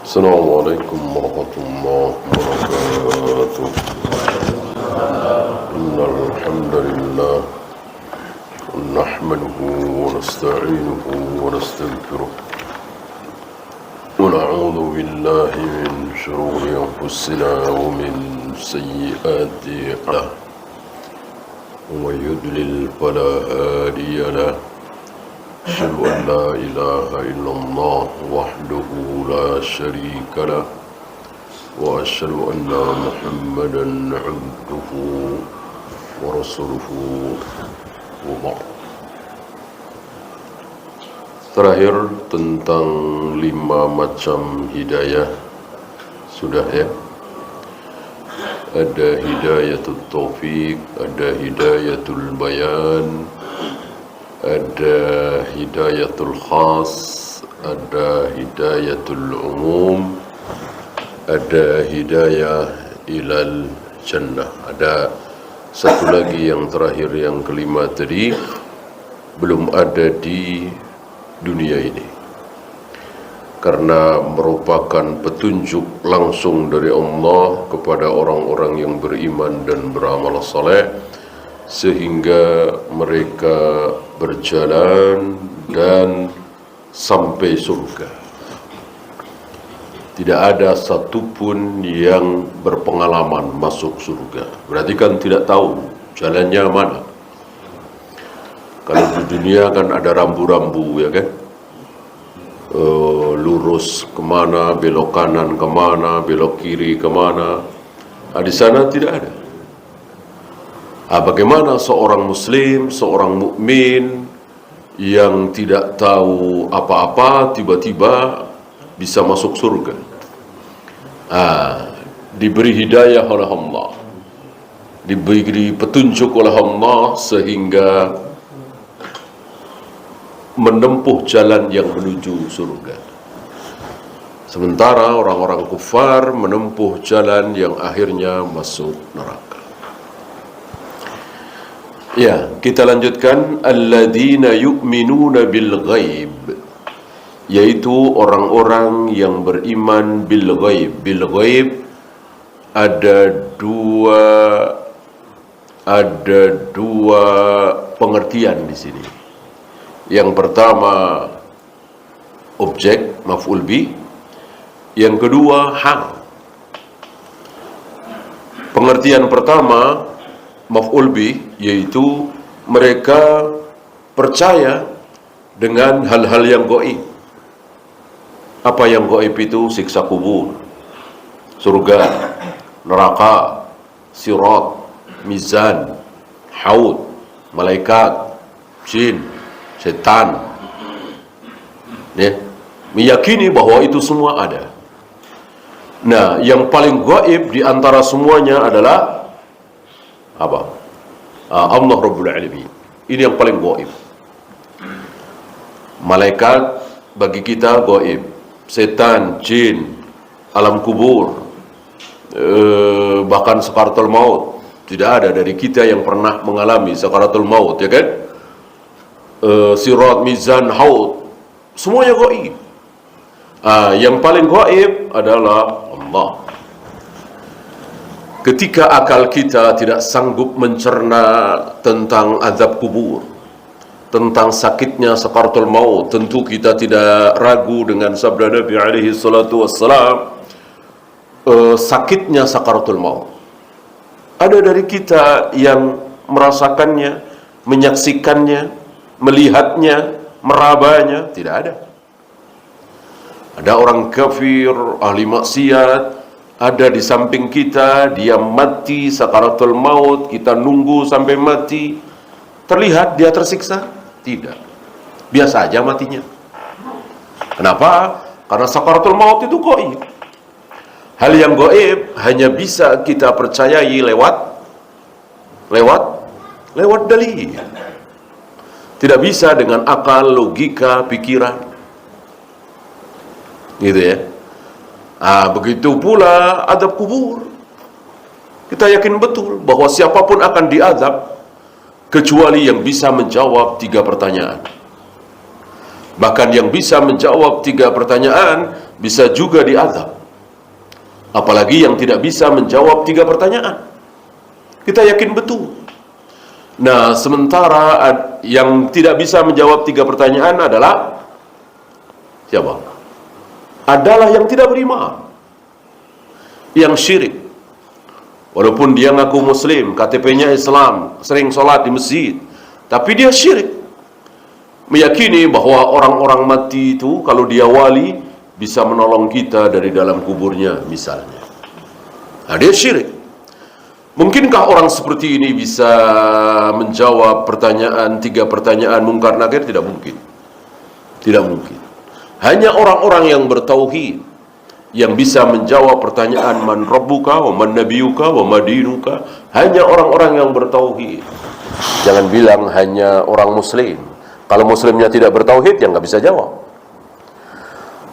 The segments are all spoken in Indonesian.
السلام عليكم ورحمة الله وبركاته. إن الحمد لله نحمده ونستعينه ونستغفره ونعوذ بالله من شرور أنفسنا ومن سيئات أعمالنا ومن يضلل فلا هادي له أشهد أن لا إله إلا الله وحده لا شريك له وأشهد أن محمدا عبده ورسوله وبعد. Terakhir tentang 5 macam hidayah sudah ya. Ada hidayatul taufiq, ada hidayatul bayan, ada hidayatul khas, ada hidayatul umum, ada hidayah ilal jannah. Ada satu lagi yang terakhir, yang kelima tadi belum ada di dunia ini, karena merupakan petunjuk langsung dari Allah kepada orang-orang yang beriman dan beramal saleh, sehingga mereka berjalan dan sampai surga. Tidak ada satupun yang berpengalaman masuk surga. Berarti kan tidak tahu jalannya mana. Kalau di dunia kan ada rambu-rambu, ya kan? Lurus kemana, belok kanan kemana, belok kiri kemana. Nah, di sana tidak ada. Bagaimana seorang muslim, seorang mukmin yang tidak tahu apa-apa tiba-tiba bisa masuk surga? Diberi hidayah oleh Allah, diberi petunjuk oleh Allah sehingga menempuh jalan yang menuju surga. Sementara orang-orang kufar menempuh jalan yang akhirnya masuk neraka. Ya, kita lanjutkan. Alladzina yu'minuna bil ghaib, yaitu orang-orang yang beriman bil ghaib. Bil ghaib ada dua pengertian di sini. Yang pertama objek, maf'ul bi. Yang kedua hal. Pengertian pertama maf'ul bi, yaitu mereka percaya dengan hal-hal yang gaib. Apa yang gaib itu? Siksa kubur, surga, neraka, sirat, mizan, haud, malaikat, jin, setan. Ya, meyakini bahwa itu semua ada. Nah, yang paling gaib di antara semuanya adalah apa? Allah Rabbul Alamin. Ini yang paling gaib. Malaikat bagi kita gaib, setan, jin, alam kubur, bahkan sakaratul maut. Tidak ada dari kita yang pernah mengalami sakaratul maut, ya kan? Sirat, mizan, haud, semuanya gaib. Yang paling gaib adalah Allah. Ketika akal kita tidak sanggup mencerna tentang azab kubur, tentang sakitnya sakaratul maut, tentu kita tidak ragu dengan sabda Nabi alaihi salatu wassalam, sakitnya sakaratul maut. Ada dari kita yang merasakannya, menyaksikannya, melihatnya, merabanya? Tidak ada. Ada orang kafir, ahli maksiat, ada di samping kita, dia mati sakaratul maut, kita nunggu sampai mati. Terlihat dia tersiksa? Tidak. Biasa aja matinya. Kenapa? Karena sakaratul maut itu gaib. Hal yang gaib hanya bisa kita percayai lewat dalil. Tidak bisa dengan akal, logika, pikiran. Gitu ya. Begitu pula azab kubur. Kita yakin betul bahwa siapapun akan diazab kecuali yang bisa menjawab 3 pertanyaan. Bahkan yang bisa menjawab 3 pertanyaan bisa juga diazab. Apalagi yang tidak bisa menjawab 3 pertanyaan. Kita yakin betul. Nah, sementara yang tidak bisa menjawab 3 pertanyaan adalah siapa? Adalah yang tidak beriman, yang syirik. Walaupun dia ngaku muslim, KTP-nya Islam, sering sholat di masjid, tapi dia syirik. Meyakini bahwa orang-orang mati itu kalau dia wali bisa menolong kita dari dalam kuburnya misalnya. Nah, dia syirik. Mungkinkah orang seperti ini bisa menjawab 3 pertanyaan mungkar nakir? Tidak mungkin. Tidak mungkin. Hanya orang-orang yang bertauhid yang bisa menjawab pertanyaan man rabbuka wa man nabiyuka wa madinuka. Hanya orang-orang yang bertauhid. Jangan bilang hanya orang muslim. Kalau muslimnya tidak bertauhid, ya nggak bisa jawab.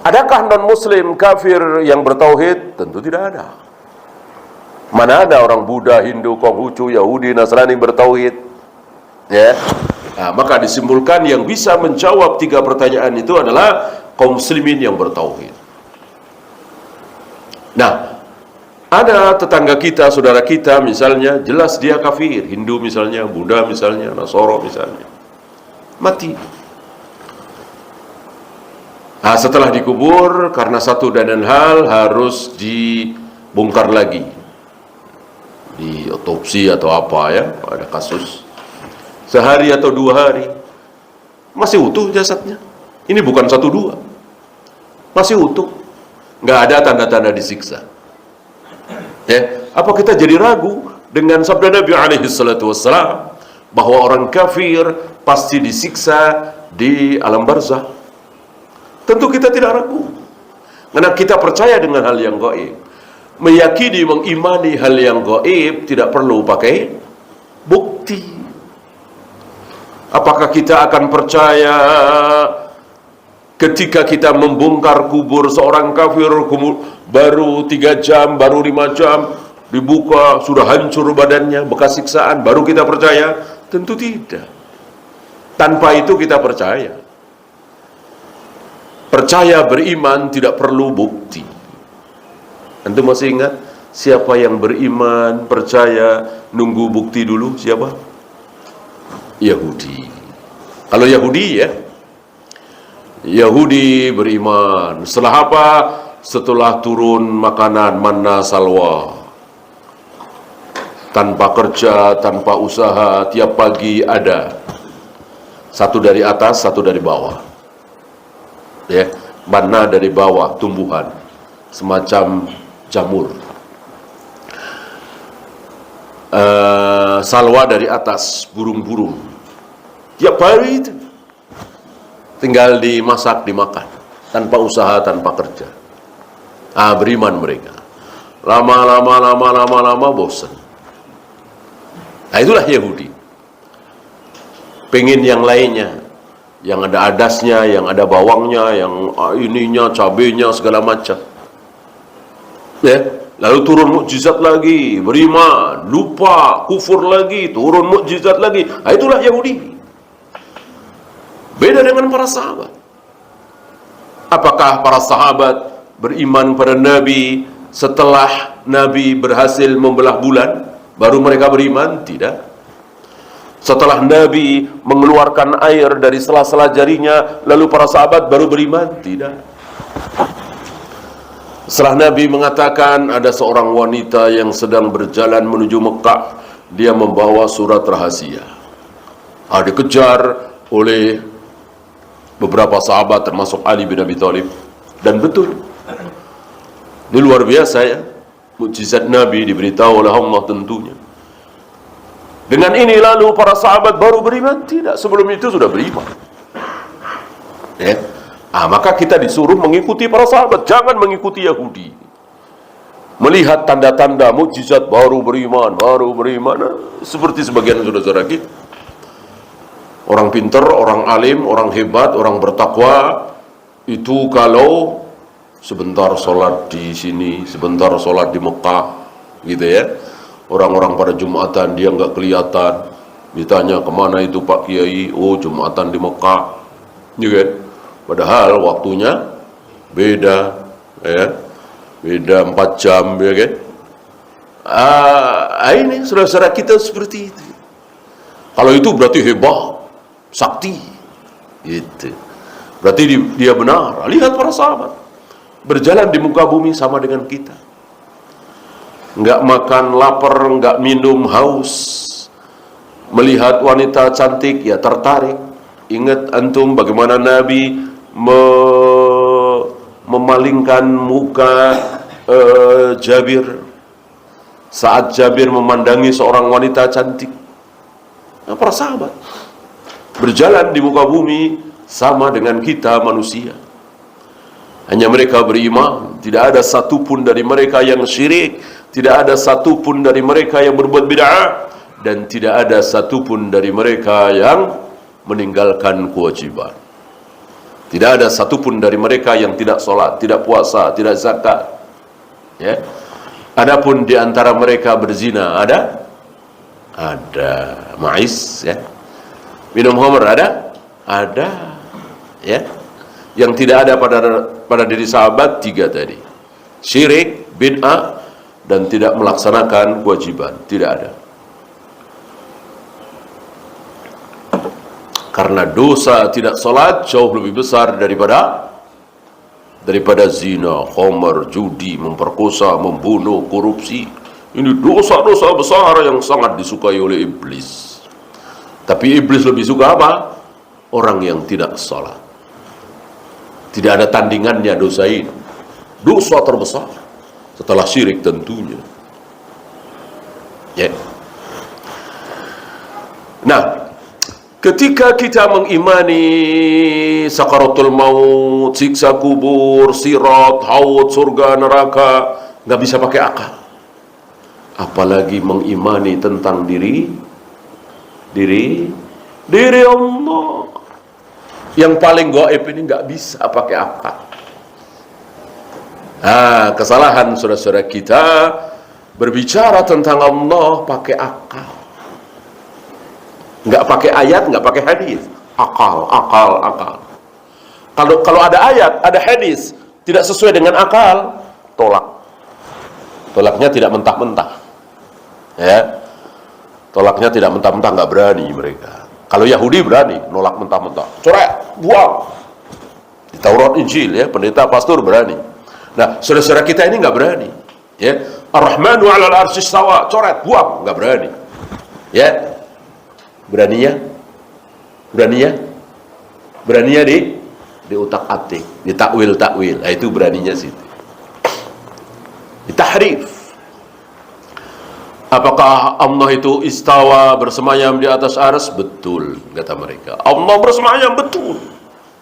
Adakah non-muslim kafir yang bertauhid? Tentu tidak ada. Mana ada orang Buddha, Hindu, Konghucu, Yahudi, Nasrani bertauhid? Ya. Nah, maka disimpulkan yang bisa menjawab 3 pertanyaan itu adalah kaum muslimin yang bertauhid. Nah, ada tetangga kita, saudara kita misalnya, jelas dia kafir, Hindu misalnya, Buddha misalnya, Nasoro misalnya. Mati. Nah, setelah dikubur, karena satu dan lain hal harus dibongkar lagi, di otopsi atau apa ya, ada kasus sehari atau 2 hari masih utuh jasadnya. Ini bukan 1-2, masih utuh, nggak ada tanda-tanda disiksa. Ya, apa kita jadi ragu dengan sabda Nabi alaihi salatu wassalam bahwa orang kafir pasti disiksa di alam barzah? Tentu kita tidak ragu, karena kita percaya dengan hal yang gaib. Meyakini, mengimani hal yang gaib tidak perlu pakai bukti. Apakah kita akan percaya ketika kita membongkar kubur seorang kafir, baru 3 jam, baru 5 jam dibuka sudah hancur badannya, bekas siksaan, baru kita percaya? Tentu tidak. Tanpa itu kita percaya. Percaya, beriman tidak perlu bukti. Anda masih ingat siapa yang beriman, percaya, nunggu bukti dulu? Siapa? Yahudi. Kalau Yahudi ya, Yahudi beriman. Setelah apa? Setelah turun makanan manna salwa, tanpa kerja, tanpa usaha, tiap pagi ada. Satu dari atas, satu dari bawah. Ya, manna dari bawah, tumbuhan semacam jamur. Salwa dari atas, burung-burung. Tiap hari itu tinggal dimasak, dimakan, tanpa usaha, tanpa kerja. Beriman mereka. Lama-lama bosan. Nah, itulah Yahudi. Pengen yang lainnya, yang ada adasnya, yang ada bawangnya, yang ininya, cabenya, segala macam. Ya, lalu turun mukjizat lagi, beriman, lupa, kufur lagi, turun mukjizat lagi. Nah, itulah Yahudi. Beda dengan para sahabat. Apakah para sahabat beriman pada Nabi setelah Nabi berhasil membelah bulan, baru mereka beriman? Tidak. Setelah Nabi mengeluarkan air dari sela-sela jarinya, lalu para sahabat baru beriman? Tidak. Setelah Nabi mengatakan ada seorang wanita yang sedang berjalan menuju Mekah, dia membawa surat rahasia. Dikejar oleh beberapa sahabat termasuk Ali bin Abi Thalib. Dan betul, ini luar biasa ya, mukjizat Nabi diberitahu oleh Allah tentunya. Dengan ini lalu para sahabat baru beriman? Tidak, sebelum itu sudah beriman. Ya. Maka kita disuruh mengikuti para sahabat, jangan mengikuti Yahudi. Melihat tanda-tanda mukjizat baru beriman. Seperti sebagian saudara-saudara kita. Orang pintar, orang alim, orang hebat, orang bertakwa, itu kalau sebentar sholat di sini, sebentar sholat di Mekah, gitu ya. Orang-orang pada Jumatan dia nggak kelihatan. Ditanya kemana itu Pak Kiai? Oh, Jumatan di Mekah, gitu kan? Padahal waktunya beda, ya, beda 4 jam, ya kan? Ini saudara-saudara kita seperti itu. Kalau itu berarti hebat, sakti, gitu. Berarti dia benar. Lihat para sahabat berjalan di muka bumi sama dengan kita. Nggak makan lapar, nggak minum haus. Melihat wanita cantik ya tertarik. Ingat antum bagaimana Nabi memalingkan muka Jabir saat Jabir memandangi seorang wanita cantik. Nah, para sahabat berjalan di muka bumi sama dengan kita manusia. Hanya mereka beriman. Tidak ada satupun dari mereka yang syirik, tidak ada satupun dari mereka yang berbuat bid'ah, dan tidak ada satupun dari mereka yang meninggalkan kewajiban. Tidak ada satupun dari mereka yang tidak sholat, tidak puasa, tidak zakat. Ya. Adapun di antara mereka berzina, ada? Ada. Ma'is, ya. Minum khamr, ada? Ada. Ya. Yang tidak ada pada diri sahabat 3 tadi. Syirik, bid'ah, dan tidak melaksanakan kewajiban. Tidak ada. Karena dosa tidak salat jauh lebih besar daripada zina, khamr, judi, memperkosa, membunuh, korupsi. Ini dosa-dosa besar yang sangat disukai oleh iblis. Tapi iblis lebih suka apa? Orang yang tidak salat. Tidak ada tandingannya dosa ini. Dosa terbesar setelah syirik tentunya. Ya. Nah, ketika kita mengimani sakaratul maut, siksa kubur, sirat, haud, surga, neraka, nggak bisa pakai akal. Apalagi mengimani tentang diri Allah. Yang paling gaib ini nggak bisa pakai akal. Kesalahan saudara-saudara kita berbicara tentang Allah pakai akal. Nggak pakai ayat, nggak pakai hadis. Akal. Kalau ada ayat, ada hadis tidak sesuai dengan akal, tolak. Tolaknya tidak mentah-mentah. Ya. Tolaknya tidak mentah-mentah, nggak berani mereka. Kalau Yahudi berani nolak mentah-mentah. Coret, buang. Di Taurat Injil ya, pendeta pastor berani. Nah, saudara-saudara kita ini nggak berani. Ya. Ar-Rahmanu 'alal 'arsy istawa, coret, buang, nggak berani. Ya. Beraninya di utak-atik, di takwil. Nah, itu beraninya situ. Di tahrif. Apakah Allah itu istawa, bersemayam di atas arsy? Betul, kata mereka. Allah bersemayam betul.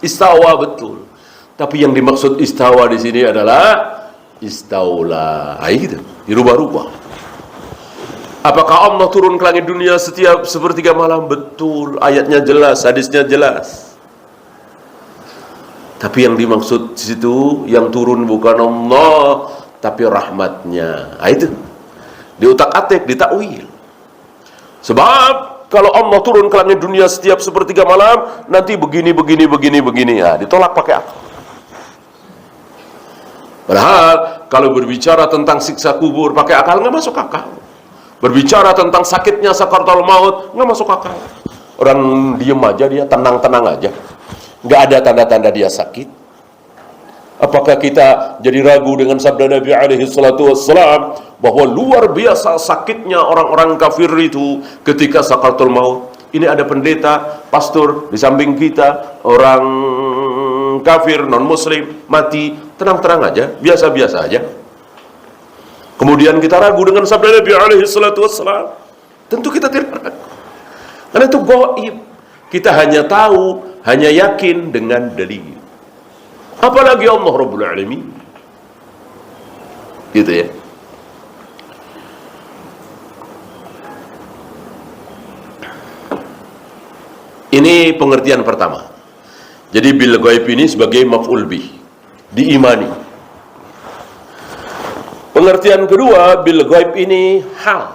Istawa betul. Tapi yang dimaksud istawa di sini adalah istaula. Gitu, dirubah-rubah. Apakah Allah turun ke langit dunia setiap sepertiga malam? Betul, ayatnya jelas, hadisnya jelas. Tapi yang dimaksud di situ yang turun bukan Allah, tapi rahmatnya. Itu di utak-atik, di takwil. Sebab kalau Allah turun ke langit dunia setiap sepertiga malam, nanti begini. Ya, ditolak pakai akal. Padahal kalau berbicara tentang siksa kubur pakai akal nggak masuk akal. Berbicara tentang sakitnya sakaratul maut nggak masuk akal. Orang diem aja, dia tenang-tenang aja, nggak ada tanda-tanda dia sakit. Apakah kita jadi ragu dengan sabda Nabi alaihi salatu wassalam bahwa luar biasa sakitnya orang-orang kafir itu ketika sakaratul maut? Ini ada pendeta, pastor di samping kita, orang kafir, non-muslim, mati, tenang-tenang aja, biasa-biasa aja. Kemudian kita ragu dengan sabda Nabi alaihi salatu wassalam? Tentu kita tidak ragu. Karena itu gaib. Kita hanya tahu, hanya yakin dengan dalil. Apalagi Allah Rabbul Alamin. Gitu ya. Ini pengertian pertama. Jadi bil ghaib ini sebagai maf'ul bih, diimani. Pengertian kedua, bil ghaib ini hal.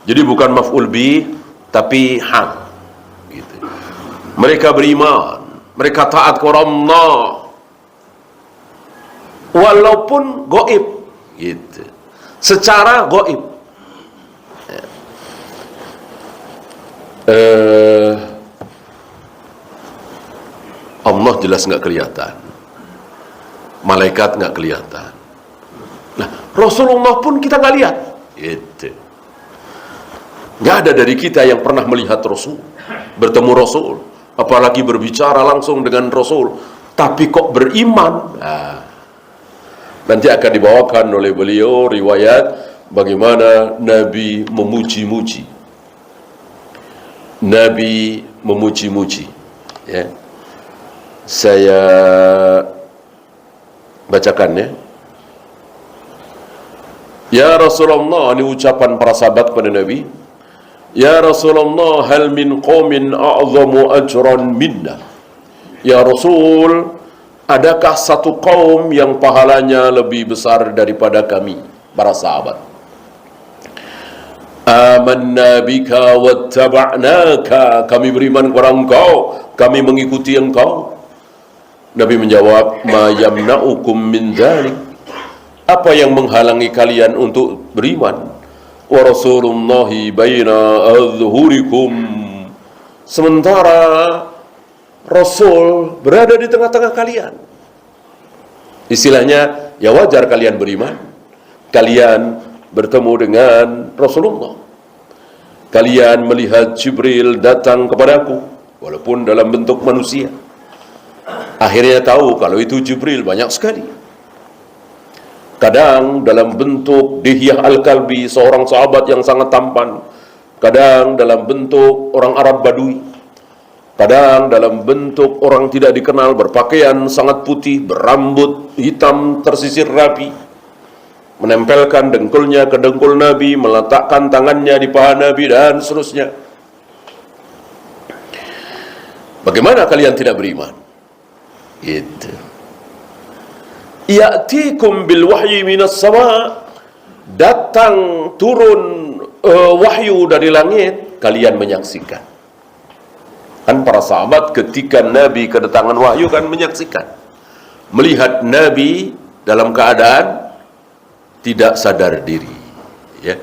Jadi bukan maf'ul bih tapi hal. Gitu. Mereka beriman, mereka taat kepada Allah. walaupun gaib, gitu. Secara gaib. Allah jelas nggak kelihatan, malaikat nggak kelihatan. Nah, Rasulullah pun kita nggak lihat. Gitu. Nggak ada dari kita yang pernah melihat Rasul, bertemu Rasul, apalagi berbicara langsung dengan Rasul. Tapi kok beriman? Nah, nanti akan dibawakan oleh beliau riwayat bagaimana Nabi memuji-muji. Nabi memuji-muji. Ya. Saya bacakan ya. Ya Rasulullah, ini ucapan para sahabat kepada Nabi. Ya Rasulullah, hal min qaumin a'zamu ajran minna. Ya Rasul, adakah satu kaum yang pahalanya lebih besar daripada kami, para sahabat? Amanna bika wattaba'naka, kami beriman kepada engkau, kami mengikuti engkau. Nabi menjawab, ma yamna'ukum min dzalik, apa yang menghalangi kalian untuk beriman? Wa rasulullahi baina adhhurikum, sementara Rasul berada di tengah-tengah kalian. Istilahnya, ya wajar kalian beriman, kalian bertemu dengan Rasulullah, kalian melihat Jibril datang kepadaku walaupun dalam bentuk manusia. Akhirnya tahu kalau itu Jibril, banyak sekali. Kadang dalam bentuk Dihyah Al-Kalbi, seorang sahabat yang sangat tampan. Kadang dalam bentuk orang Arab Badui. Kadang dalam bentuk orang tidak dikenal, berpakaian sangat putih, berambut hitam tersisir rapi, menempelkan dengkulnya ke dengkul Nabi, meletakkan tangannya di paha Nabi, dan seterusnya. Bagaimana kalian tidak beriman? Gitu. Ya'tikum bil wahyi minas sama, datang turun wahyu dari langit, kalian menyaksikan. Kan para sahabat ketika Nabi kedatangan wahyu kan menyaksikan, melihat Nabi dalam keadaan tidak sadar diri, ya.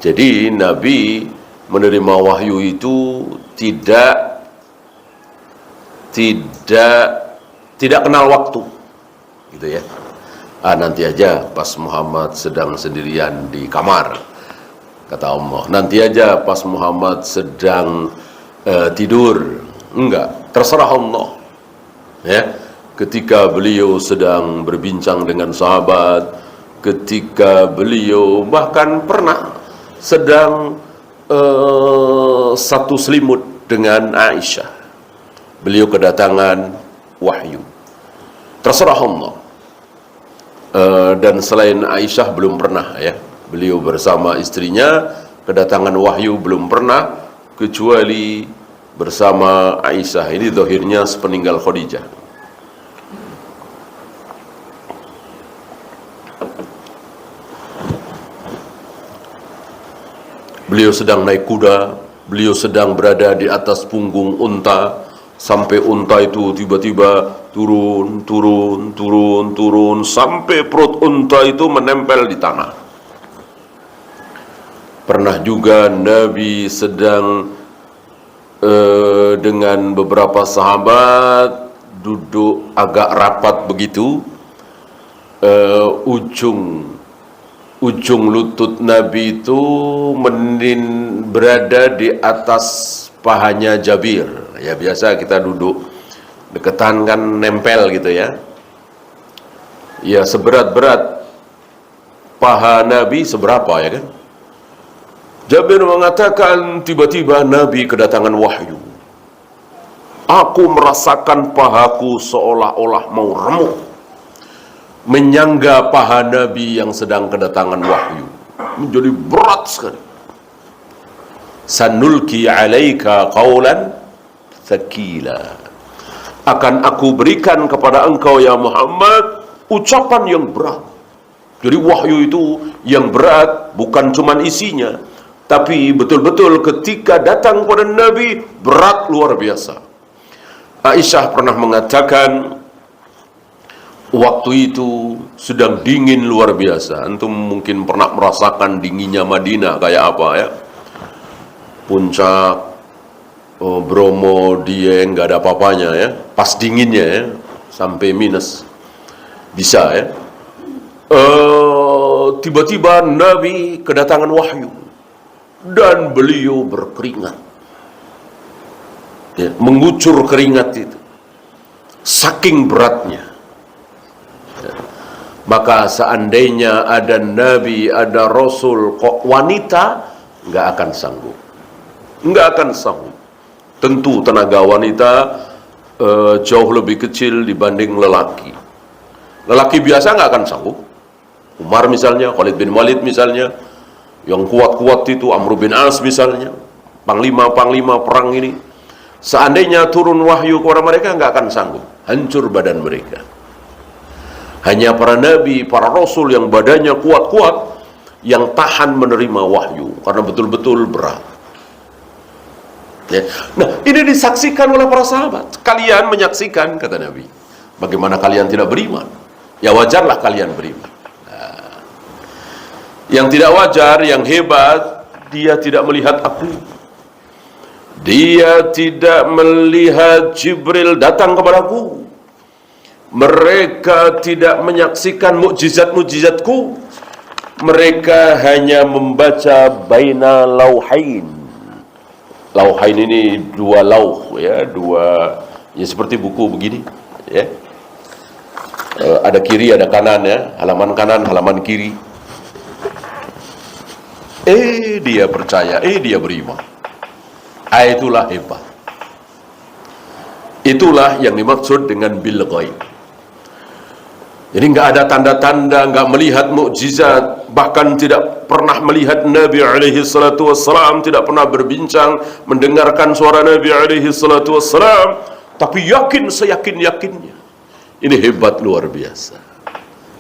Jadi Nabi menerima wahyu itu tidak kenal waktu, gitu ya. Nanti aja pas Muhammad sedang sendirian di kamar, kata Allah. Nanti aja pas Muhammad sedang tidur. Enggak, terserah Allah. Ya, ketika beliau sedang berbincang dengan sahabat, ketika beliau bahkan pernah sedang satu selimut dengan Aisyah, beliau kedatangan wahyu. Terserah Allah. Dan selain Aisyah belum pernah, ya, beliau bersama istrinya kedatangan wahyu belum pernah, kecuali bersama Aisyah. Ini zahirnya sepeninggal Khadijah. Beliau sedang naik kuda, beliau sedang berada di atas punggung unta, sampai unta itu tiba-tiba turun, sampai perut unta itu menempel di tanah. Pernah juga Nabi sedang dengan beberapa sahabat duduk agak rapat begitu, ujung lutut Nabi itu berada di atas pahanya Jabir. Ya biasa kita duduk deketan kan nempel gitu ya. Ya seberat-berat paha Nabi seberapa ya kan. Jabir mengatakan tiba-tiba Nabi kedatangan wahyu. Aku merasakan pahaku seolah-olah mau remuk, menyangga paha Nabi yang sedang kedatangan wahyu. Menjadi berat sekali. Sanulki alaika qawlan thaqila, akan aku berikan kepada engkau ya Muhammad ucapan yang berat. Jadi wahyu itu yang berat, bukan cuman isinya, tapi betul-betul ketika datang kepada Nabi berat luar biasa. Aisyah pernah mengatakan, Waktu itu sedang dingin luar biasa. Antum mungkin pernah merasakan dinginnya Madinah kayak apa ya. Puncak Bromo, Dieng, nggak ada apa-apanya ya. Pas dinginnya ya, sampai minus. Bisa ya. Tiba-tiba Nabi kedatangan wahyu. Dan beliau berkeringat. Ya, mengucur keringat itu. Saking beratnya. Maka seandainya ada Nabi, ada Rasul, kok wanita, nggak akan sanggup. Nggak akan sanggup. Tentu tenaga wanita jauh lebih kecil dibanding lelaki. Lelaki biasa nggak akan sanggup. Umar misalnya, Khalid bin Walid misalnya, yang kuat-kuat itu, Amr bin As misalnya, panglima-panglima perang ini. Seandainya turun wahyu kepada mereka, nggak akan sanggup. Hancur badan mereka. Hanya para nabi, para rasul yang badannya kuat-kuat, yang tahan menerima wahyu, karena betul-betul berat. Ya. Nah, ini disaksikan oleh para sahabat. Kalian menyaksikan, kata Nabi. Bagaimana kalian tidak beriman? Ya wajarlah kalian beriman. Nah, yang tidak wajar, yang hebat, dia tidak melihat aku. Dia tidak melihat Jibril datang kepadaku. Mereka tidak menyaksikan mukjizat-mukjizatku. Mereka hanya membaca baina lauhain. Lauhain ini dua lauh ya, ya seperti buku begini ya. Ada kiri, ada kanan ya, halaman kanan, halaman kiri. Dia percaya, dia beriman. Itulah hebat. Itulah yang dimaksud dengan bil ghaib. Jadi nggak ada tanda-tanda, nggak melihat mukjizat, bahkan tidak pernah melihat Nabi alaihi salatu wassalam, tidak pernah berbincang, mendengarkan suara Nabi alaihi salatu wassalam, tapi yakin seyakin-yakinnya. Ini hebat luar biasa.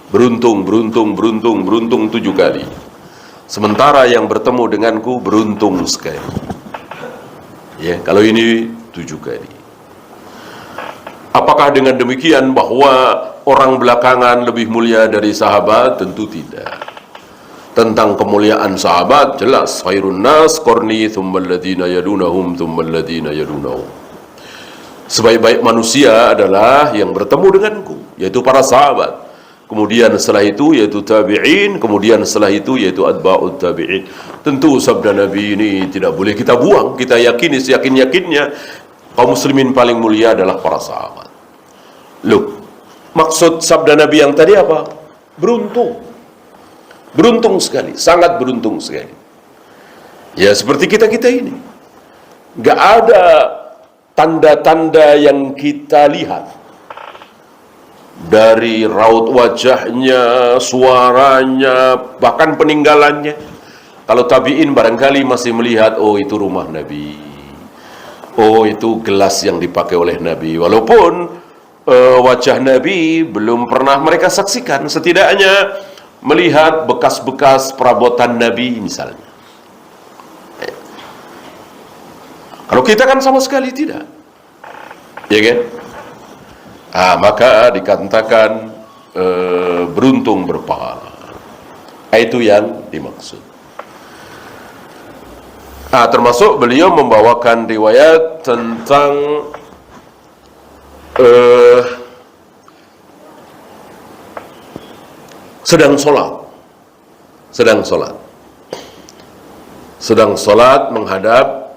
Beruntung 7 kali. Sementara yang bertemu denganku beruntung sekali. Ya, kalau ini 7 kali. Apakah dengan demikian bahwa orang belakangan lebih mulia dari sahabat? Tentu tidak. Tentang kemuliaan sahabat jelas, khairun nas qarni thumma alladhina yadunahum thumma alladhina yadunahum. Sebaik-baik manusia adalah yang bertemu denganku, yaitu para sahabat. Kemudian setelah itu yaitu tabi'in, kemudian setelah itu yaitu atba'ut tabi'in. Tentu sabda Nabi ini tidak boleh kita buang, kita yakini seyakin-yakinnya. Kaum muslimin paling mulia adalah para sahabat. Loh, maksud sabda Nabi yang tadi apa? Beruntung. Beruntung sekali, sangat beruntung sekali. Ya seperti kita-kita ini. Gak ada tanda-tanda yang kita lihat. Dari raut wajahnya, suaranya, bahkan peninggalannya. Kalau tabi'in barangkali masih melihat, oh itu rumah Nabi. Oh itu gelas yang dipakai oleh Nabi. Walaupun wajah Nabi belum pernah mereka saksikan, setidaknya melihat bekas-bekas perabotan Nabi misalnya. Kalau kita kan sama sekali tidak, ya kan? Maka dikatakan beruntung berpahala. Itu yang dimaksud. Termasuk beliau membawakan riwayat tentang sedang sholat menghadap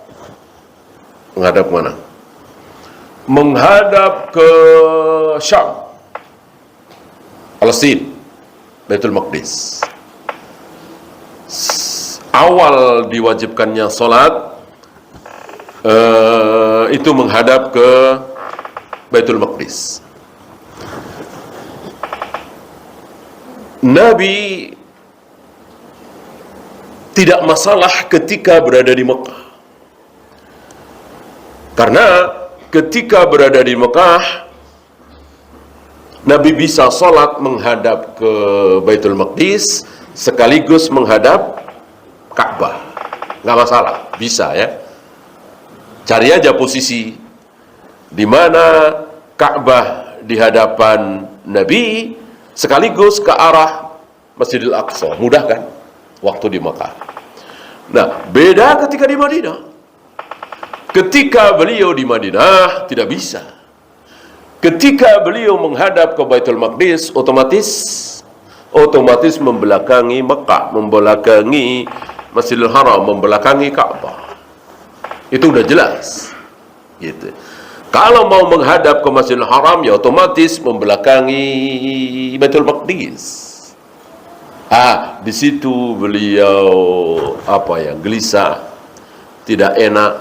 mana? Menghadap ke Syam, Palestina, Baitul Maqdis. Awal diwajibkannya sholat itu menghadap ke Baitul Maqdis. Nabi tidak masalah ketika berada di Mekah, karena ketika berada di Mekah Nabi bisa sholat menghadap ke Baitul Maqdis sekaligus menghadap Ka'bah, nggak masalah, bisa ya. Cari aja posisi di mana Ka'bah di hadapan Nabi sekaligus ke arah Masjidil Aqsa. Mudah kan? Waktu di Makkah. Nah, beda ketika di Madinah. Ketika beliau di Madinah, tidak bisa. Ketika beliau menghadap ke Baitul Maqdis, otomatis membelakangi Mekah, membelakangi Masjidil Haram, membelakangi Ka'bah. Itu udah jelas. Gitu. Kalau mau menghadap ke Masjidil Haram, ya otomatis membelakangi Baitul Maqdis. Di situ beliau gelisah, tidak enak,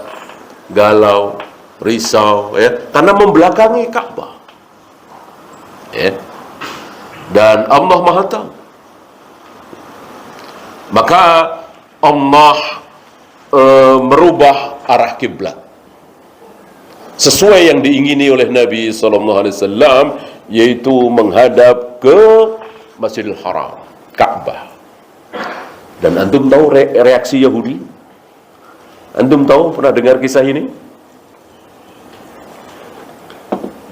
galau, risau, ya, karena membelakangi Ka'bah. Ya. Dan Allah Maha Tahu. Maka Allah merubah arah kiblat sesuai yang diingini oleh Nabi SAW, yaitu menghadap ke Masjidil Haram, Ka'bah. Dan antum tahu reaksi Yahudi? Antum tahu, pernah dengar kisah ini?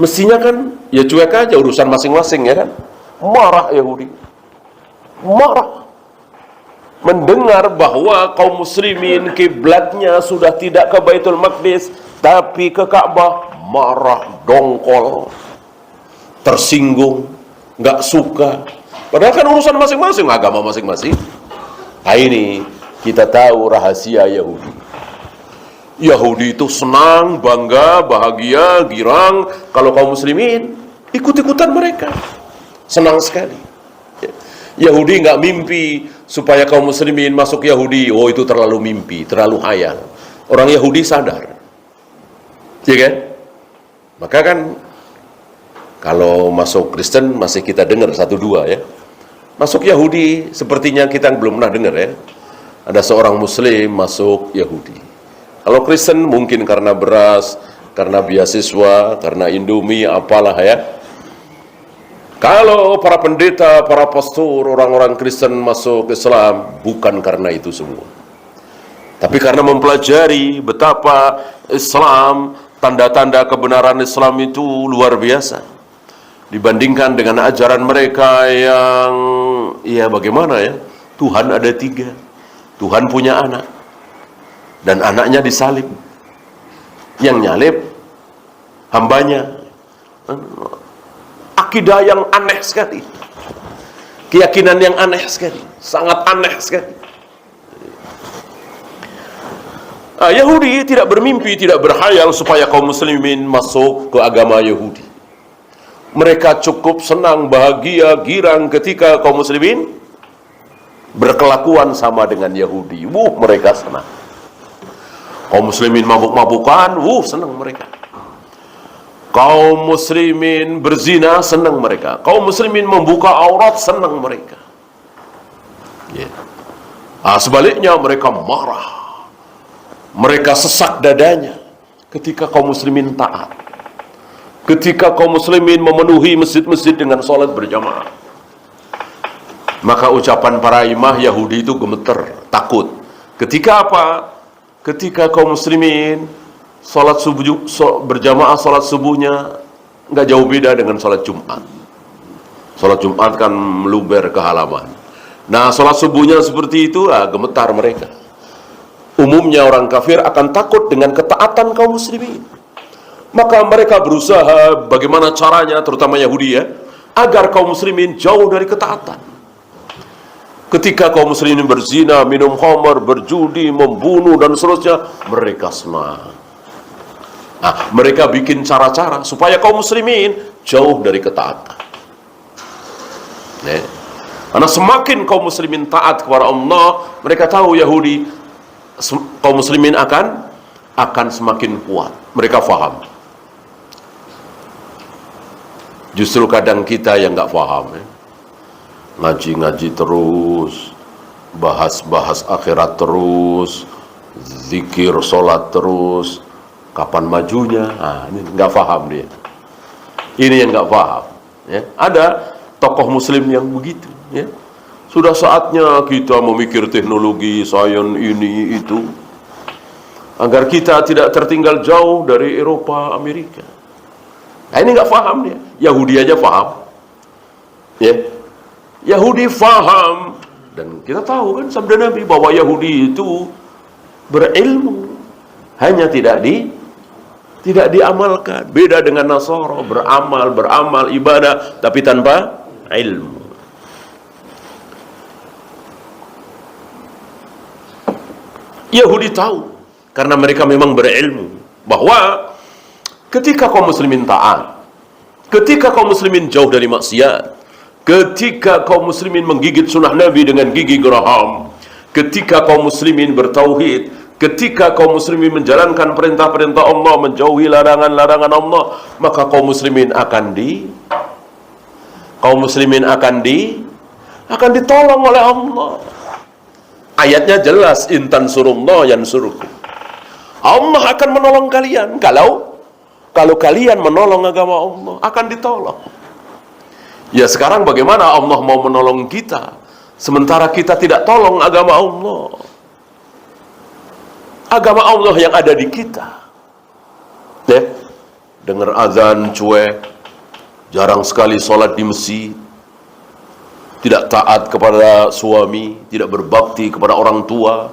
Mestinya kan ya cuek aja, urusan masing-masing, ya kan? Marah Yahudi, marah mendengar bahwa kaum muslimin kiblatnya sudah tidak ke Baitul Maqdis tapi ke Ka'bah. Marah, dongkol, tersinggung, nggak suka. Padahal kan urusan masing-masing, agama masing-masing. Nah, ini kita tahu rahasia Yahudi. Yahudi itu senang, bangga, bahagia, girang kalau kaum muslimin ikut-ikutan mereka. Senang sekali. Yahudi nggak mimpi supaya kaum muslimin masuk Yahudi. Oh, itu terlalu mimpi, terlalu hayal. Orang Yahudi sadar. Ya kan? Maka kan kalau masuk Kristen masih kita dengar satu dua, ya. Masuk Yahudi sepertinya kita belum pernah dengar, ya. Ada seorang muslim masuk Yahudi. Kalau Kristen mungkin karena beras, karena beasiswa, karena Indomie, apalah, ya. Kalau para pendeta, para pastor, orang-orang Kristen masuk Islam, bukan karena itu semua. Tapi karena mempelajari betapa Islam, tanda-tanda kebenaran Islam itu luar biasa. Dibandingkan dengan ajaran mereka yang, ya bagaimana ya, Tuhan ada 3. Tuhan punya anak. Dan anaknya disalib. Yang nyalib hambanya. Akidah yang aneh sekali. Keyakinan yang aneh sekali. Sangat aneh sekali. Yahudi tidak bermimpi, tidak berhayal supaya kaum muslimin masuk ke agama Yahudi. Mereka cukup senang, bahagia, girang ketika kaum muslimin berkelakuan sama dengan Yahudi. Mereka senang. Kaum muslimin mabuk-mabukan, senang mereka. Kaum muslimin berzina, senang mereka. Kaum muslimin membuka aurat, senang mereka. Sebaliknya mereka marah. Mereka sesak dadanya ketika kaum muslimin taat. Ketika kaum muslimin memenuhi masjid-masjid dengan sholat berjamaah. Maka ucapan para imam Yahudi itu gemeter, takut. Ketika apa? Ketika kaum muslimin sholat subuh, berjamaah sholat subuhnya nggak jauh beda dengan sholat Jumat. Sholat Jumat kan meluber ke halaman. Nah, sholat subuhnya seperti itu, gemetar mereka. Umumnya orang kafir akan takut dengan ketaatan kaum muslimin. Maka mereka berusaha bagaimana caranya, terutama Yahudi, ya, agar kaum muslimin jauh dari ketaatan. Ketika kaum muslimin berzina, minum khamar, berjudi, membunuh, dan seterusnya, mereka senang. Mereka bikin cara-cara supaya kaum muslimin jauh dari ketaatan. Karena semakin kaum muslimin taat kepada Allah, mereka tahu Yahudi, kaum muslimin akan semakin kuat. Mereka faham. Justru kadang kita yang nggak faham, ya. Ngaji-ngaji terus, bahas-bahas akhirat terus, zikir, sholat terus, kapan majunya? Ini nggak paham dia. Ini yang nggak paham. Ya. Ada tokoh muslim yang begitu. Ya. Sudah saatnya kita memikir teknologi, sains ini itu, agar kita tidak tertinggal jauh dari Eropa, Amerika. Ini nggak paham dia. Yahudi aja paham. Ya, Yahudi faham, dan kita tahu kan sabda Nabi bahwa Yahudi itu berilmu, hanya tidak diamalkan. Beda dengan Nasara, beramal ibadah tapi tanpa ilmu. Yahudi tahu karena mereka memang berilmu bahwa ketika kaum muslimin taat, ketika kaum muslimin jauh dari maksiat, ketika kaum muslimin menggigit sunnah Nabi dengan gigi geraham, ketika kaum muslimin bertauhid, ketika kaum muslimin menjalankan perintah-perintah Allah, menjauhi larangan-larangan Allah, maka kaum muslimin akan ditolong oleh Allah. Ayatnya jelas, intan surullah yansurukum. Allah akan menolong kalian kalau kalian menolong agama Allah, akan ditolong. Ya, sekarang bagaimana Allah mau menolong kita sementara kita tidak tolong agama Allah? Agama Allah yang ada di kita. Ya, dengar azan cuek, jarang sekali sholat di masjid, tidak taat kepada suami, tidak berbakti kepada orang tua,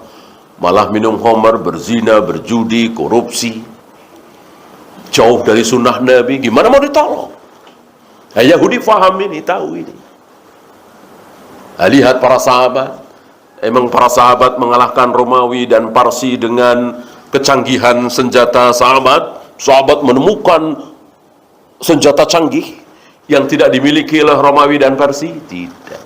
malah minum khamar, berzina, berjudi, korupsi, jauh dari sunnah Nabi. Gimana mau ditolong? Yahudi faham ini, tahu ini. Lihat para sahabat, emang para sahabat mengalahkan Romawi dan Parsi dengan kecanggihan senjata sahabat. Sahabat menemukan senjata canggih yang tidak dimiliki oleh Romawi dan Parsi? Tidak.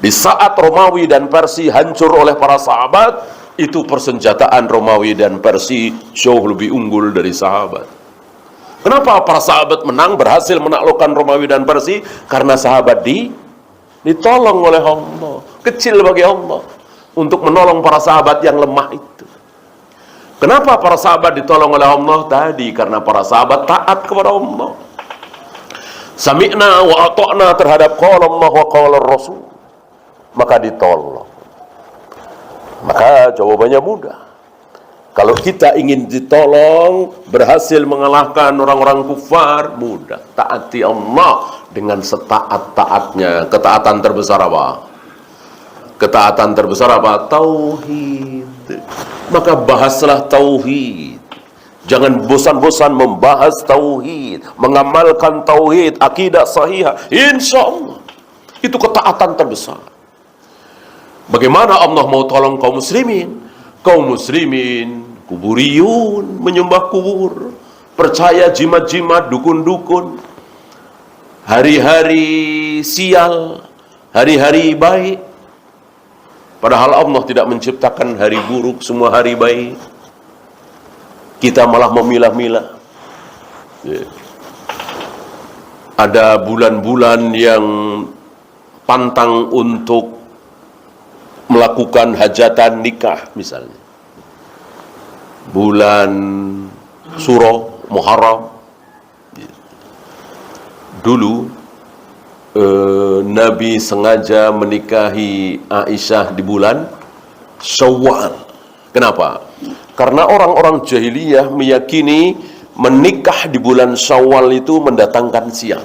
Di saat Romawi dan Parsi hancur oleh para sahabat, itu persenjataan Romawi dan Parsi jauh lebih unggul dari sahabat. Kenapa para sahabat menang, berhasil menaklukkan Romawi dan Parsi? Karena sahabat ditolong oleh Allah. Kecil bagi Allah untuk menolong para sahabat yang lemah itu. Kenapa para sahabat ditolong oleh Allah? Tadi karena para sahabat taat kepada Allah. Sami'na wa ata'na terhadap qala Allah wa qala Rasul, maka ditolong. Maka jawabannya mudah. Kalau kita ingin ditolong, berhasil mengalahkan orang-orang kufar, mudah. Taati Allah dengan setaat-taatnya. Ketaatan terbesar apa? Ketaatan terbesar apa? Tauhid. Maka bahaslah tauhid. Jangan bosan-bosan membahas tauhid, mengamalkan tauhid, akidah sahihah. Insya Allah itu ketaatan terbesar. Bagaimana Allah mau tolong kaum muslimin? Kaum muslimin kuburiyun, menyembah kubur, percaya jimat-jimat, dukun-dukun, hari-hari sial, hari-hari baik. Padahal Allah tidak menciptakan hari buruk, semua hari baik. Kita malah memilah-milah. Ada bulan-bulan yang pantang untuk melakukan hajatan nikah misalnya. Bulan Suro, Muharram. Dulu Nabi sengaja menikahi Aisyah di bulan Syawal. Kenapa? Karena orang-orang jahiliyah meyakini menikah di bulan Syawal itu mendatangkan sial.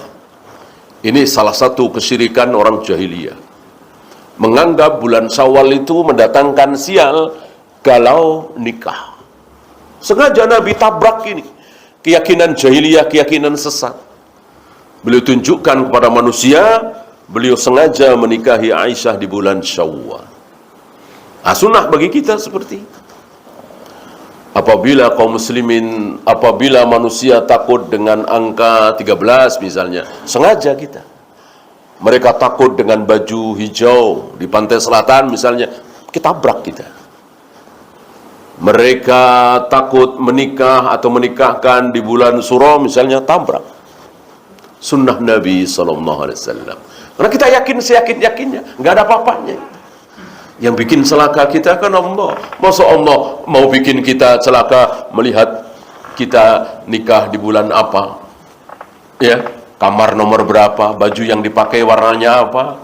Ini salah satu kesyirikan orang jahiliyah. Menganggap bulan Syawal itu mendatangkan sial kalau nikah. Sengaja Nabi tabrak ini keyakinan jahiliyah, keyakinan sesat. Beliau tunjukkan kepada manusia, beliau sengaja menikahi Aisyah di bulan Syawal. Sunnah bagi kita seperti itu. Apabila kaum muslimin, apabila manusia takut dengan angka 13 misalnya, sengaja kita. Mereka takut dengan baju hijau di pantai selatan misalnya, kita tabrak kita. Mereka takut menikah atau menikahkan di bulan Suro misalnya, tabrak. Sunnah Nabi SAW. Karena kita yakin seyakin-yakinnya, nggak ada apa-apanya. Yang bikin celaka kita kan Allah. Masa Allah mau bikin kita celaka melihat kita nikah di bulan apa? Ya, kamar nomor berapa, baju yang dipakai warnanya apa?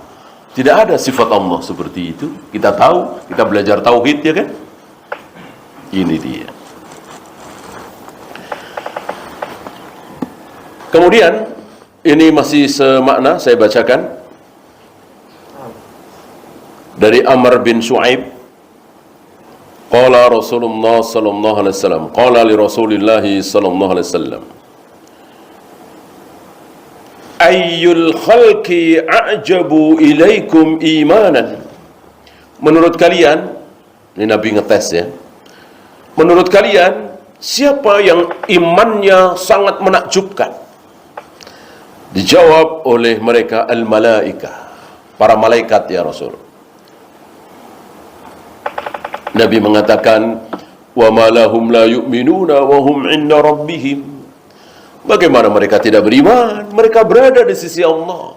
Tidak ada sifat Allah seperti itu. Kita tahu, kita belajar tauhid ya kan? Ini dia. Kemudian Ini masih semakna, saya bacakan dari Amr bin Shu'aib. Qala Rasulullah sallallahu alaihi wasallam, qala li Rasulillah sallallahu alaihi wasallam, ayyul khalqi a'jabu ilaikum imanan. Menurut kalian, ini Nabi ngetes ya, menurut kalian siapa yang imannya sangat menakjubkan? Dijawab oleh mereka, al-malaikah, para malaikat ya Rasul. Nabi mengatakan, wa ma lahum la yu'minuna wa hum 'inda rabbihim. Bagaimana mereka tidak beriman? Mereka berada di sisi Allah.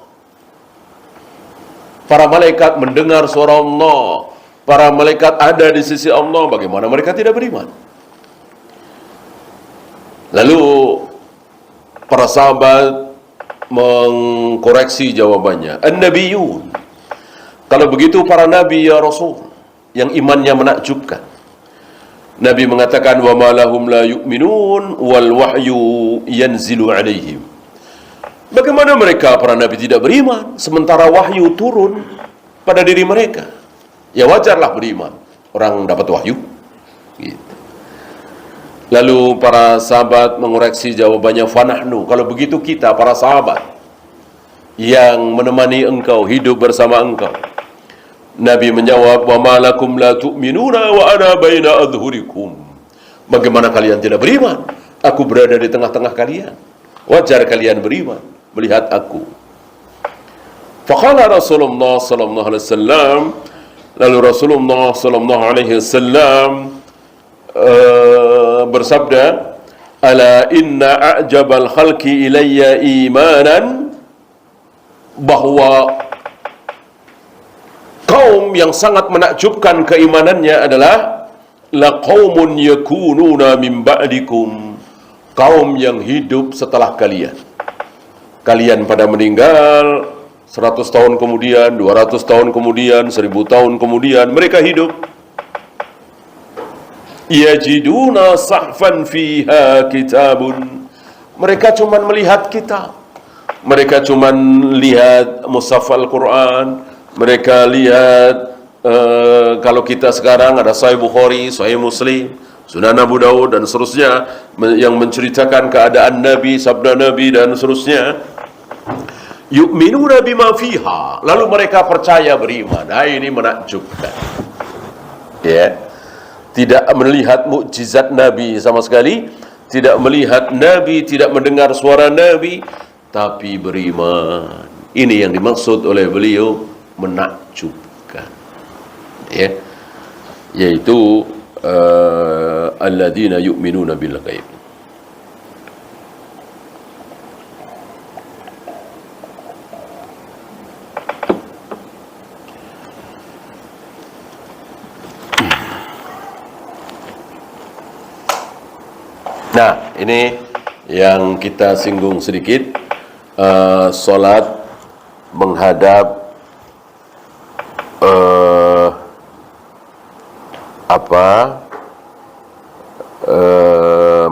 Para malaikat mendengar suara Allah, para malaikat ada di sisi Allah. Bagaimana mereka tidak beriman? Lalu para sahabat mengkoreksi jawabannya, an-nabiyun. Kalau begitu para nabi ya Rasul, yang imannya menakjubkan. Nabi mengatakan, wa ma lahum la yu'minun wal wahyu yanzilu alaihim. Bagaimana mereka para nabi tidak beriman sementara wahyu turun pada diri mereka? Ya wajarlah beriman, orang dapat wahyu gitu. Lalu para sahabat mengoreksi jawabannya, fanahnu, kalau begitu kita para sahabat yang menemani engkau, hidup bersama engkau. Nabi menjawab, wa ma lakum la tu'minuna wa ana baina adhhurikum. Bagaimana kalian tidak beriman? Aku berada di tengah-tengah kalian. Wajar kalian beriman melihat aku. Faqala Rasulullah sallallahu alaihi wasallam, lalu Rasulullah sallallahu alaihi wasallam bersabda, ala inna a'jabal khalqi ilayya imanan, bahwa kaum yang sangat menakjubkan keimanannya adalah la qaumun yakununa min ba'dikum, kaum yang hidup setelah kalian. Kalian pada meninggal 100 tahun kemudian, 200 tahun kemudian, 1000 tahun kemudian, mereka hidup. Yajiduna sahfan fiha kitabun, mereka cuman melihat kitab, mereka cuman lihat mushaf Al-Quran, mereka lihat kalau kita sekarang ada Sahih Bukhari, Sahih Muslim, Sunan Abu Daud dan seterusnya yang menceritakan keadaan Nabi, sabda Nabi dan seterusnya. Yu'minuna bima fiha, lalu mereka percaya, beriman. Nah, ini menakjubkan. Ya. Tidak melihat mukjizat Nabi sama sekali, tidak melihat Nabi, tidak mendengar suara Nabi, tapi beriman. Ini yang dimaksud oleh beliau menakjubkan, ya, yaitu alladzina yu'minuna bil ghaib. Nah, ini yang kita singgung sedikit, solat menghadap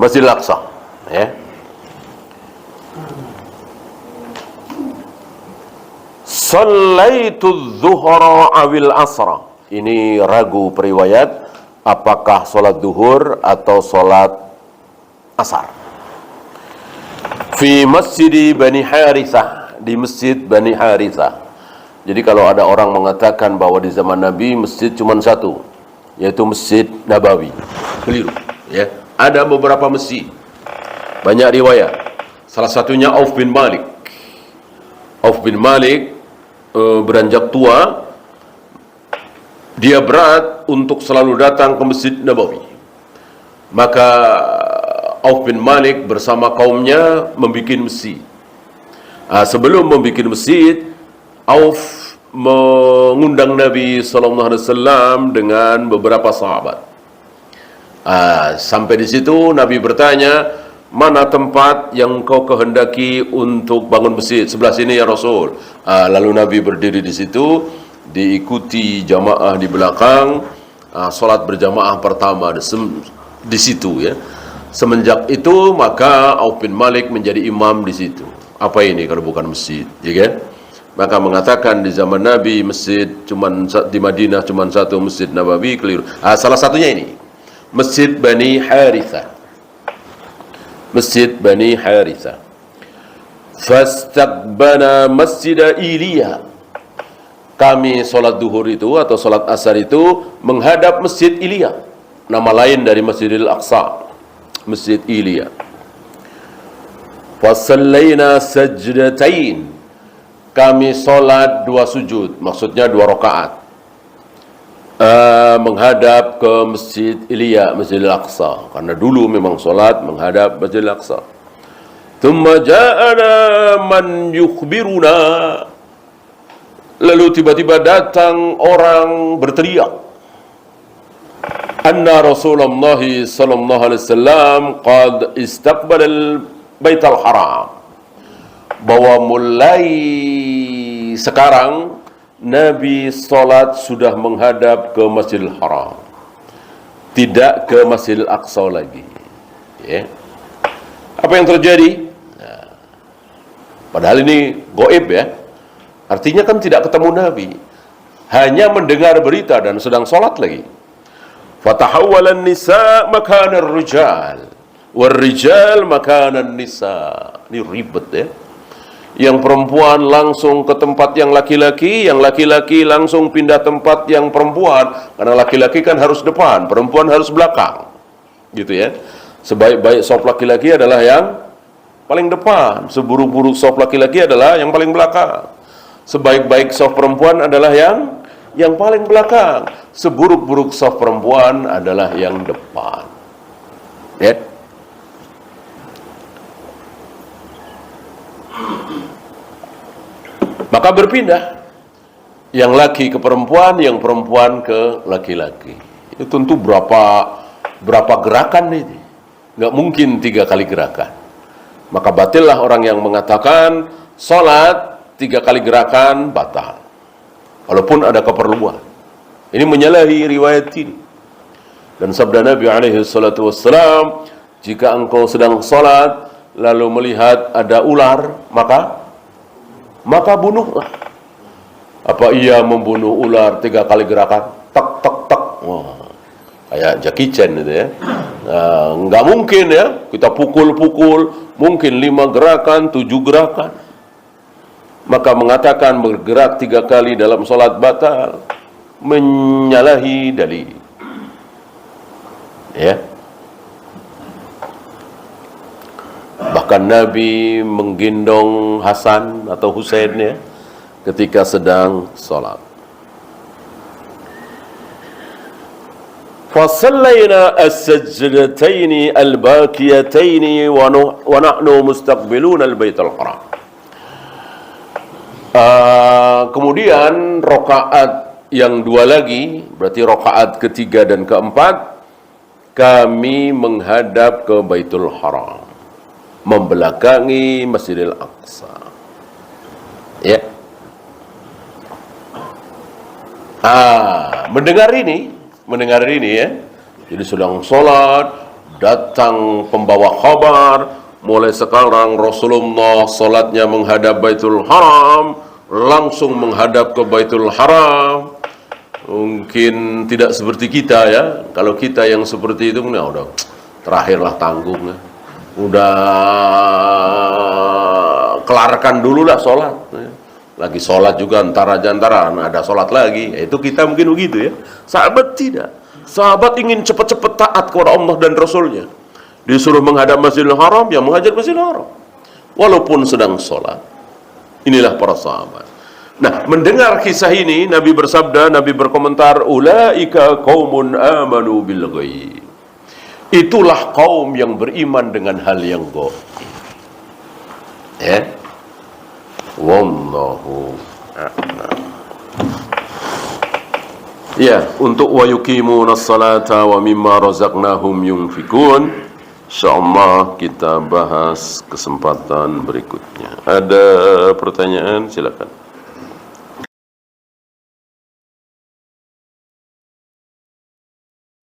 Masjidil Aqsa, ya. Shallaitu dzuhra awil asra. Ini ragu periwayat apakah solat duhur atau solat asar. Fi masjid Bani Harithah, di masjid Bani Harithah. Jadi kalau ada orang mengatakan bahwa di zaman Nabi masjid cuma satu, yaitu Masjid Nabawi, keliru, ya. Ada beberapa masjid, banyak riwayat. Salah satunya Auf bin Malik. Auf bin Malik beranjak tua, dia berat untuk selalu datang ke Masjid Nabawi. Maka Auf bin Malik bersama kaumnya membuat masjid. Sebelum membuat masjid, Auf mengundang Nabi SAW dengan beberapa sahabat. Sampai di situ Nabi bertanya, mana tempat yang kau kehendaki untuk bangun masjid? Sebelah sini ya Rasul. Lalu Nabi berdiri di situ, diikuti jamaah di belakang. Solat berjamaah pertama di situ, ya. Semenjak itu maka Auf bin Malik menjadi imam di situ. Apa ini kalau bukan masjid, ya kan? Maka mengatakan di zaman Nabi masjid di Madinah cuma satu Masjid Nabawi, keliru. Salah satunya ini, Masjid Bani Harithah. Masjid Bani Harithah. Fastaqbana Masjid Ilya. Kami solat duhur itu atau solat asar itu menghadap Masjid Ilya. Nama lain dari Masjidil Aqsa, Masjid Ilya. Fasallaina sajdatain. Kami solat 2 sujud, maksudnya 2 rakaat. Menghadap ke Masjid Ilya, Masjidil Aqsa, karena dulu memang solat menghadap Masjidil Aqsa. Thumma ja'ana man yukhbiruna. Lalu tiba-tiba datang orang berteriak, anna Rasulullah sallallahu alaihi wasallam qad istaqbala al-Baitul Haram. Bahwa mulai sekarang Nabi salat sudah menghadap ke Masjidil Haram, tidak ke Masjidil Aqsa lagi. Ya. Apa yang terjadi? Nah, padahal ini gaib ya. Artinya kan tidak ketemu Nabi, hanya mendengar berita dan sedang salat lagi. Fatahawwalan nisa makanan rijal, war rijal makanan nisa. Ini ribet ya. Yang perempuan langsung ke tempat yang laki-laki langsung pindah tempat yang perempuan, karena laki-laki kan harus depan, perempuan harus belakang, gitu ya. Sebaik-baik sop laki-laki adalah yang paling depan, seburuk-buruk sop laki-laki adalah yang paling belakang. Sebaik-baik sop perempuan adalah yang paling belakang, seburuk-buruk sop perempuan adalah yang depan. Ya. Maka berpindah, yang laki ke perempuan, yang perempuan ke laki-laki. Itu tentu berapa gerakan ini? Nggak mungkin 3 kali gerakan. Maka batillah orang yang mengatakan salat 3 kali gerakan batal, walaupun ada keperluan. Ini menyalahi riwayat ini. Dan sabda Nabi alaihi salatu wassalam, jika engkau sedang salat lalu melihat ada ular, maka bunuhlah. Apa ia membunuh ular 3 kali gerakan? Tak tak tak. Wah, kayak Jackie Chan itu ya. Nah, nggak mungkin ya. Kita pukul-pukul, mungkin 5 gerakan, 7 gerakan. Maka mengatakan bergerak 3 kali dalam solat batal, menyalahi dalil. Ya. Bahkan Nabi menggendong Hasan atau Husain ya, ketika sedang solat. Fasallaina as-sajdataini al-baqiyataini wa nahnu mustaqbiluna al-Baitul Haram. Kemudian rakaat yang 2 lagi, berarti rakaat ketiga dan keempat, kami menghadap ke Baitul Haram, membelakangi Masjidil Aqsa. Ya. Mendengar ini ya. Jadi sedang sholat, datang pembawa kabar, mulai sekarang Rasulullah sholatnya menghadap Baitul Haram, langsung menghadap ke Baitul Haram. Mungkin tidak seperti kita ya. Kalau kita yang seperti itu, nah udah terakhirlah tanggung ya. Udah kelarkan dulu lah sholat ya. Lagi sholat juga antara ada sholat lagi. Itu kita mungkin begitu ya. Sahabat tidak. Sahabat ingin cepat-cepat taat kepada Allah dan Rasulnya. Disuruh menghadap Masjidil Haram, ya menghadap Masjidil Haram, walaupun sedang sholat. Inilah para sahabat. Nah, mendengar kisah ini, Nabi bersabda, Nabi berkomentar, ulaika qaumun amanu bil ghaib. Itulah kaum yang beriman dengan hal yang gaib. Ya. Wallahu a'lam. Ya, untuk wa yuqimunas salata wa mimma razaqnahum yunfikun, insyaallah kita bahas kesempatan berikutnya. Ada pertanyaan, silakan.